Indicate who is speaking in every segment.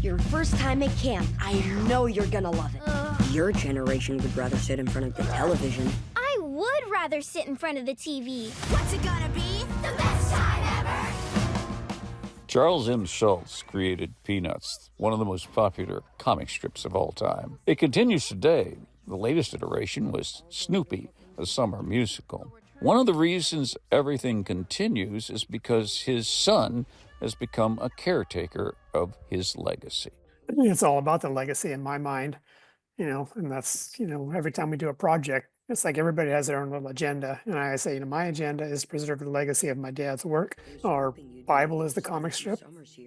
Speaker 1: Your first time at camp. I know you're gonna love it. Your generation would rather sit in front of the television.
Speaker 2: I would rather sit in front of the TV.
Speaker 3: What's it gonna be? The best time ever!
Speaker 4: Charles M. Schulz created Peanuts, one of the most popular comic strips of all time. It continues today. The latest iteration was Snoopy, a summer musical. One of the reasons everything continues is because his son has become a caretaker of his legacy.
Speaker 5: It's all about the legacy in my mind, and that's, every time we do a project, it's like everybody has their own little agenda. And I say, my agenda is to preserve the legacy of my dad's work. Our Bible is the comic strip.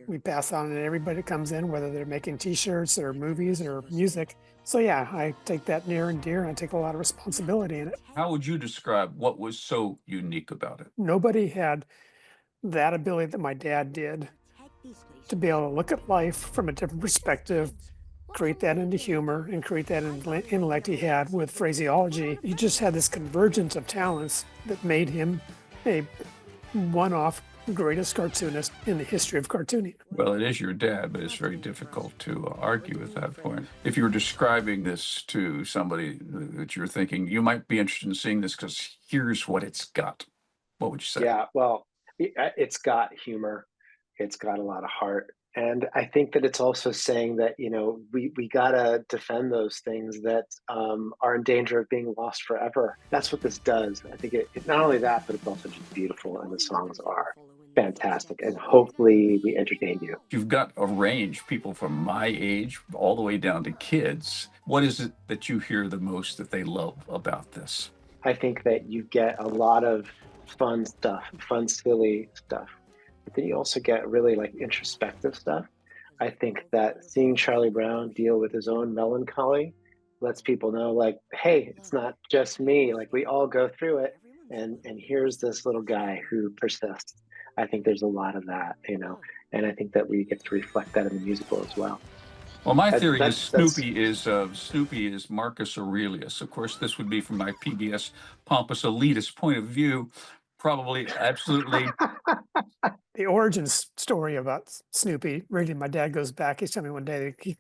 Speaker 5: We pass on to everybody that comes in, whether they're making t-shirts or movies or music. So yeah, I take that near and dear, and I take a lot of responsibility in it.
Speaker 4: How would you describe what was so unique about it?
Speaker 5: Nobody had that ability that my dad did to be able to look at life from a different perspective, create that into humor, and create that intellect he had with phraseology. He just had this convergence of talents that made him a one-off greatest cartoonist in the history of cartooning.
Speaker 4: Well, it is your dad, but it's very difficult to argue at that point. If you were describing this to somebody that you're thinking, you might be interested in seeing this because here's what it's got, what would you say?
Speaker 6: Yeah, well, it's got humor. It's got a lot of heart. And I think that it's also saying that, we got to defend those things that are in danger of being lost forever. That's what this does. I think it not only that, but it's also just beautiful. And the songs are fantastic. And hopefully we entertain you.
Speaker 4: You've got a range, people from my age all the way down to kids. What is it that you hear the most that they love about this?
Speaker 6: I think that you get a lot of fun stuff, fun, silly stuff. But then you also get really introspective stuff. I think that seeing Charlie Brown deal with his own melancholy lets people know hey, it's not just me. We all go through it. And here's this little guy who persists. I think there's a lot of that, and I think that we get to reflect that in the musical as well.
Speaker 4: Well, my theory is Snoopy is Marcus Aurelius. Of course, this would be from my PBS pompous elitist point of view. Probably, absolutely.
Speaker 5: The origin story about Snoopy, really, my dad goes back. He's telling me one day that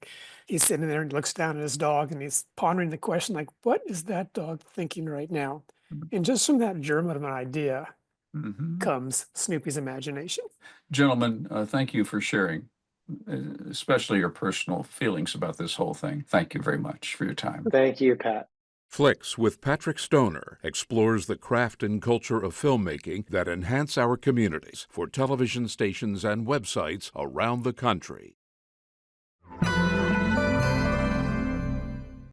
Speaker 5: he's sitting there and looks down at his dog and he's pondering the question, what is that dog thinking right now? And just from that germ of an idea comes Snoopy's imagination.
Speaker 4: Gentlemen, thank you for sharing, especially your personal feelings about this whole thing. Thank you very much for your time.
Speaker 6: Thank you, Pat.
Speaker 7: Flicks with Patrick Stoner explores the craft and culture of filmmaking that enhance our communities for television stations and websites around the country.